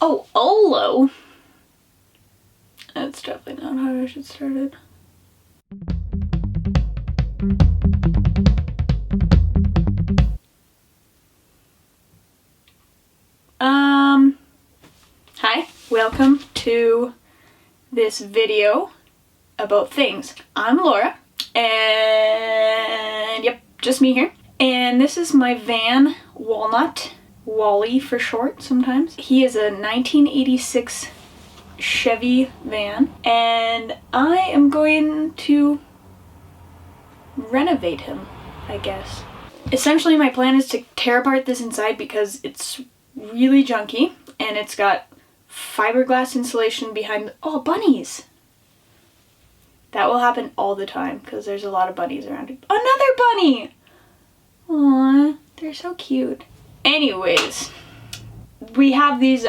Oh, Olo? That's definitely not how I should start it. Hi, welcome to this video about things. I'm Laura, and yep, just me here. And this is my van, Walnut, Wally for short sometimes. He is a 1986 Chevy van, and I am going to renovate him, I guess. Essentially, my plan is to tear apart this inside because it's really junky, and it's got fiberglass insulation behind. Oh, bunnies! That will happen all the time because there's a lot of bunnies around. Another bunny! Aww, they're so cute. Anyways, we have these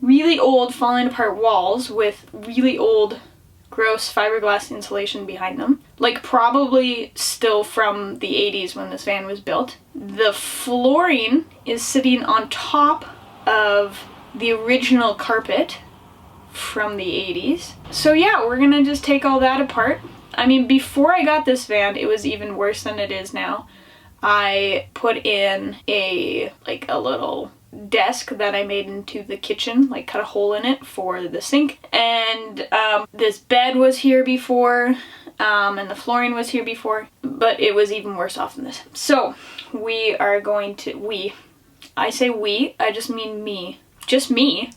really old falling apart walls with really old gross fiberglass insulation behind them. Like probably still from the 80s when this van was built. The flooring is sitting on top of the original carpet from the 80s. So yeah, we're gonna just take all that apart. I mean, before I got this van, it was even worse than it is now. I put in a little desk that I made into the kitchen, like cut a hole in it for the sink. And this bed was here before, and the flooring was here before, but it was even worse off than this. So we are going to, I say we, I just mean me. Just me.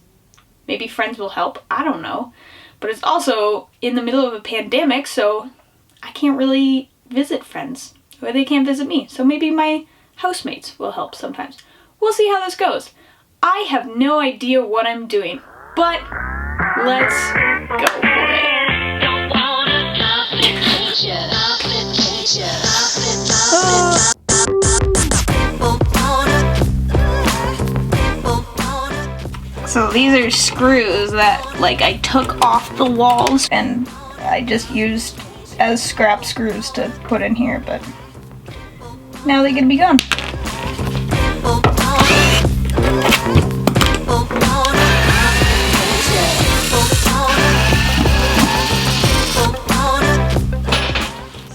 Maybe friends will help, I don't know. But it's also in the middle of a pandemic, so I can't really visit friends, or they can't visit me. So maybe my housemates will help sometimes. We'll see how this goes. I have no idea what I'm doing, but let's go for it. So these are screws that I took off the walls and I just used as scrap screws to put in here, but now they're gonna be gone.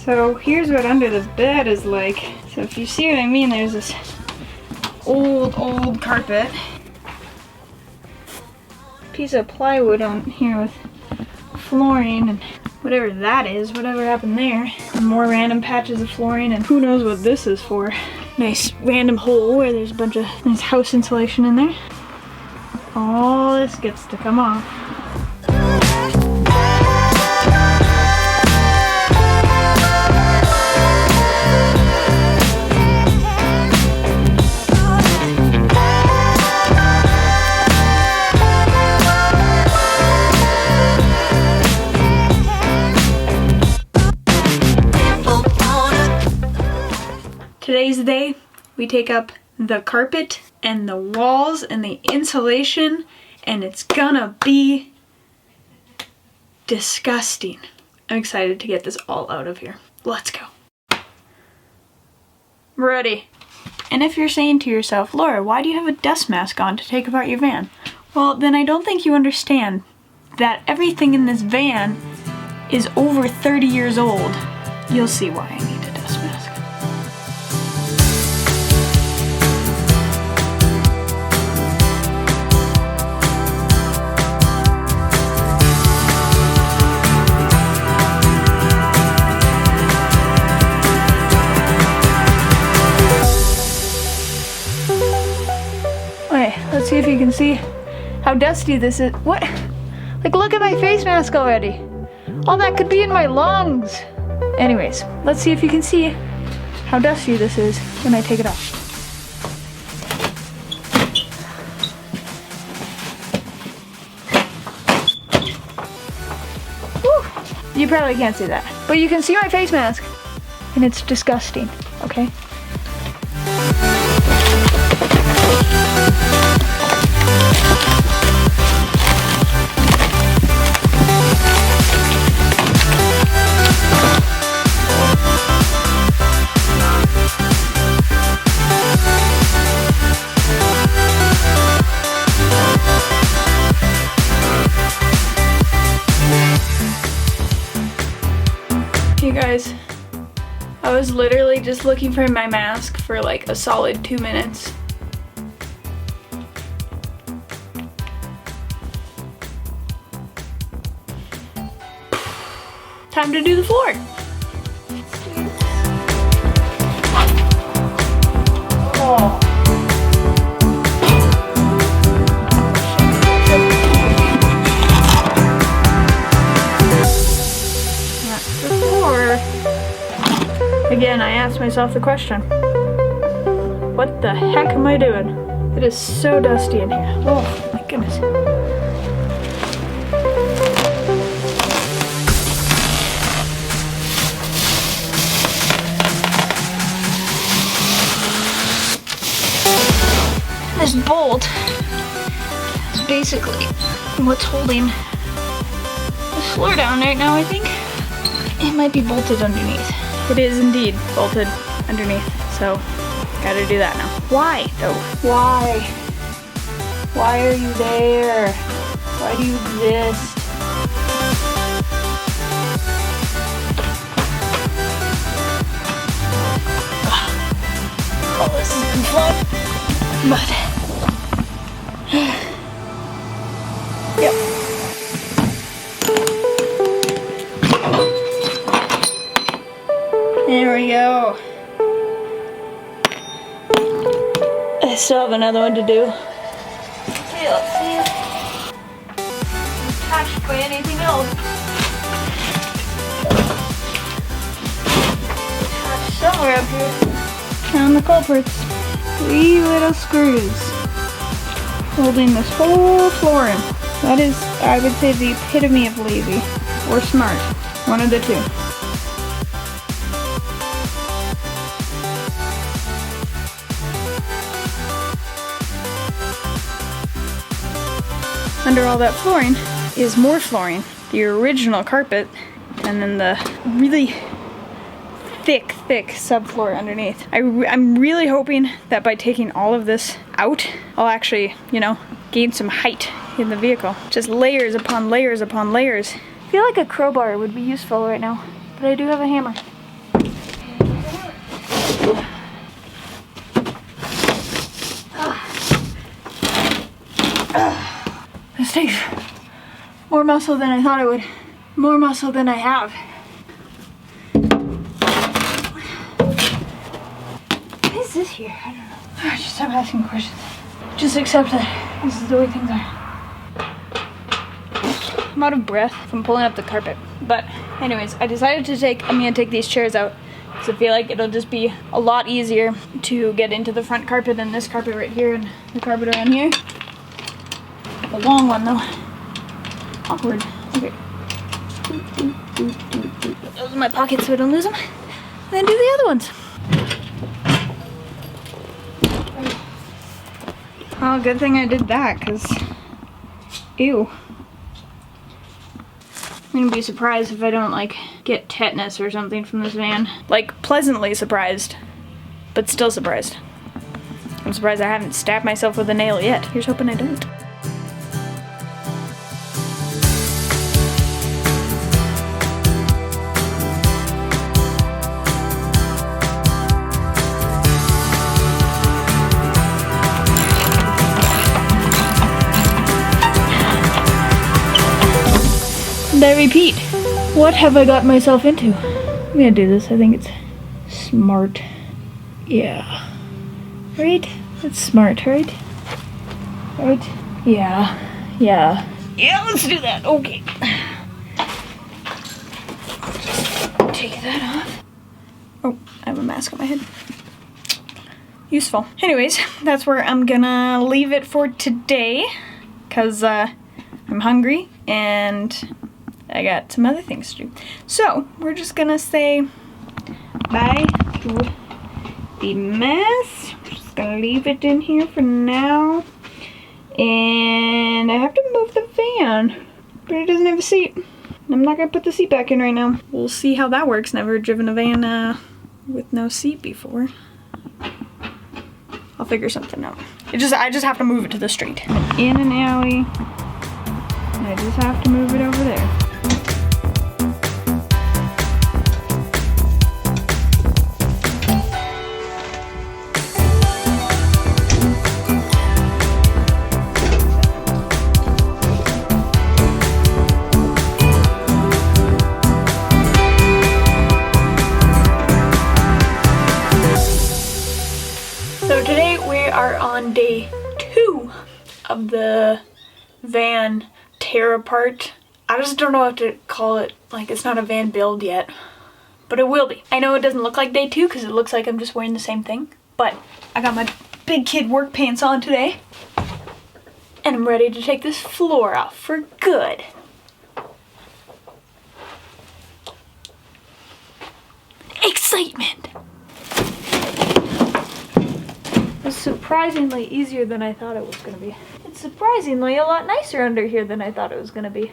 So here's what under the bed is like. So if you see what I mean, there's this old carpet. Piece of plywood on here with flooring and whatever that is, whatever happened there. And more random patches of flooring, and who knows what this is for. Nice random hole where there's a bunch of nice house insulation in there. All this gets to come off. Today's the day we take up the carpet and the walls and the insulation, and it's gonna be disgusting. I'm excited to get this all out of here. Let's go. Ready. And if you're saying to yourself, Laura, why do you have a dust mask on to take apart your van? Well, then I don't think you understand that everything in this van is over 30 years old. You'll see why I need a dust mask. Let's see if you can see how dusty this is. What? Look at my face mask already. All that could be in my lungs. Anyways, let's see if you can see how dusty this is when I take it off. Whew. You probably can't see that, but you can see my face mask, and it's disgusting, okay? was literally just looking for my mask for like a solid 2 minutes. Time to do the floor. Oh. That's the floor. Again, I asked myself the question, what the heck am I doing? It is so dusty in here. Oh my goodness. This bolt is basically what's holding the floor down right now, I think. It might be bolted underneath. It is indeed bolted underneath, so gotta do that now. Why though? Why? Why are you there? Why do you exist? Oh, this has been fun. But yep. There we go. I still have another one to do. Okay, let's see if it's attached by anything else. Attached somewhere up here. Found the culprits. 3 little screws holding this whole floor in. That is, I would say, the epitome of lazy or smart. One of the two. Under all that flooring is more flooring. The original carpet, and then the really thick subfloor underneath. I'm really hoping that by taking all of this out, I'll actually, you know, gain some height in the vehicle. Just layers upon layers upon layers. I feel like a crowbar would be useful right now, but I do have a hammer. This takes more muscle than I thought it would. More muscle than I have. Why is this here? I don't know. Just stop asking questions. Just accept that this is the way things are. I'm out of breath from pulling up the carpet. But anyways, I decided to I'm gonna take these chairs out because I feel like it'll just be a lot easier to get into the front carpet than this carpet right here and the carpet around here. The long one though. Awkward. Okay. Put those in my pocket so I don't lose them. And then do the other ones. Oh, good thing I did that, because ew. I'm gonna be surprised if I don't like get tetanus or something from this van. Like pleasantly surprised, but still surprised. I'm surprised I haven't stabbed myself with a nail yet. Here's hoping I don't. And I repeat, what have I got myself into? I'm gonna do this. I think it's smart. Yeah. Right? It's smart, right? Right? Yeah. Yeah. Yeah, let's do that. Okay. Just take that off. Oh, I have a mask on my head. Useful. Anyways, that's where I'm gonna leave it for today, because I'm hungry and I got some other things to do. So, we're just gonna say bye to the mess. We're just gonna leave it in here for now. And I have to move the van, but it doesn't have a seat. I'm not gonna put the seat back in right now. We'll see how that works. Never driven a van with no seat before. I'll figure something out. I just have to move it to the street. In an alley. And I just have to move it over there. of the van tear apart. I just don't know what to call it. Like, it's not a van build yet, but it will be. I know it doesn't look like day 2 because it looks like I'm just wearing the same thing, but I got my big kid work pants on today and I'm ready to take this floor off for good. Excitement! It's surprisingly easier than I thought it was gonna be. It's surprisingly a lot nicer under here than I thought it was gonna be.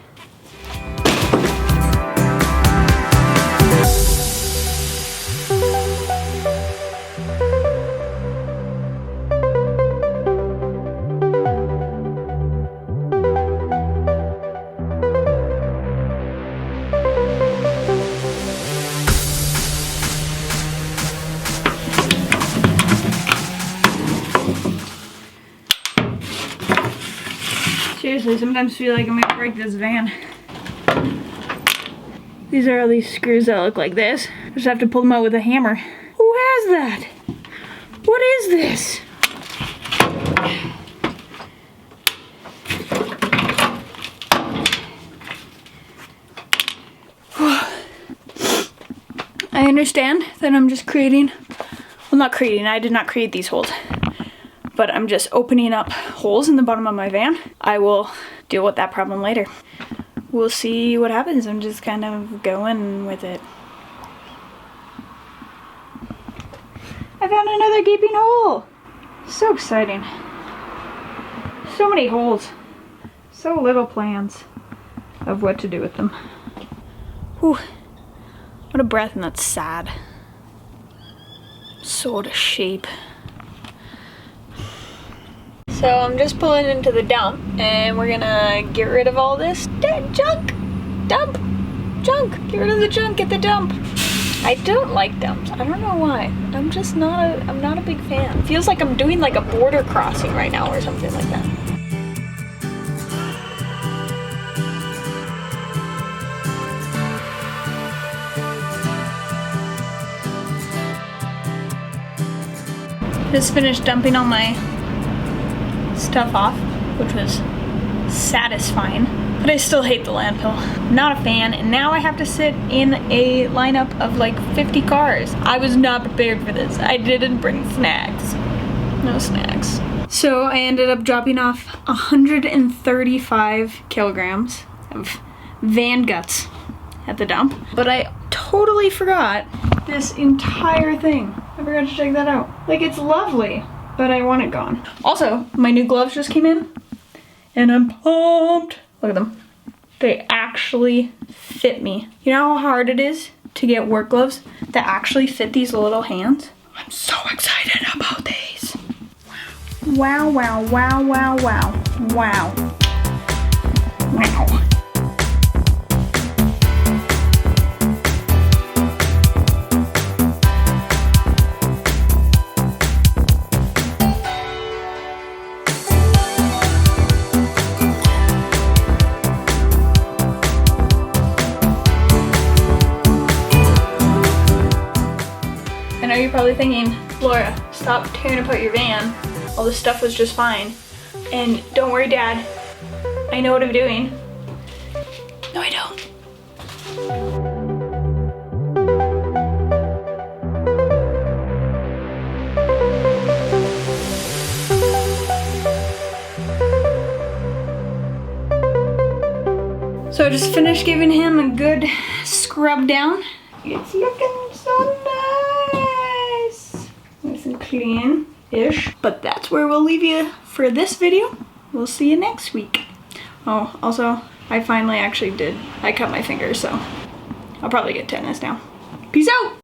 Seriously, sometimes I feel like I'm gonna break this van. These are all these screws that look like this. I just have to pull them out with a hammer. Who has that? What is this? I understand that I'm just creating, well, not creating, I did not create these holes, but I'm just opening up holes in the bottom of my van. I will deal with that problem later. We'll see what happens. I'm just kind of going with it. I found another gaping hole. So exciting. So many holes. So little plans of what to do with them. Whew. What a breath, and that's sad. So out of shape. So I'm just pulling into the dump and we're gonna get rid of all this dead junk. Dump. Junk. Get rid of the junk at the dump. I don't like dumps. I don't know why. I'm just I'm not a big fan. It feels like I'm doing like a border crossing right now or something like that. Just finished dumping all my stuff off, which was satisfying, but I still hate the landfill. I'm not a fan, and now I have to sit in a lineup of like 50 cars. I was not prepared for this. I didn't bring snacks. No snacks. So I ended up dropping off 135 kilograms of van guts at the dump, but I totally forgot this entire thing. I forgot to check that out. Like, it's lovely, but I want it gone. Also, my new gloves just came in, and I'm pumped. Look at them. They actually fit me. You know how hard it is to get work gloves that actually fit these little hands? I'm so excited about these. Wow, wow, wow, wow, wow, wow. Wow. I know you're probably thinking, Laura, stop tearing apart your van. All this stuff was just fine. And don't worry, Dad. I know what I'm doing. No, I don't. So I just finished giving him a good scrub down. It's looking so nice. Nice and clean-ish. But that's where we'll leave you for this video. We'll see you next week. Oh, also, I finally actually I cut my finger, so I'll probably get tetanus now. Peace out!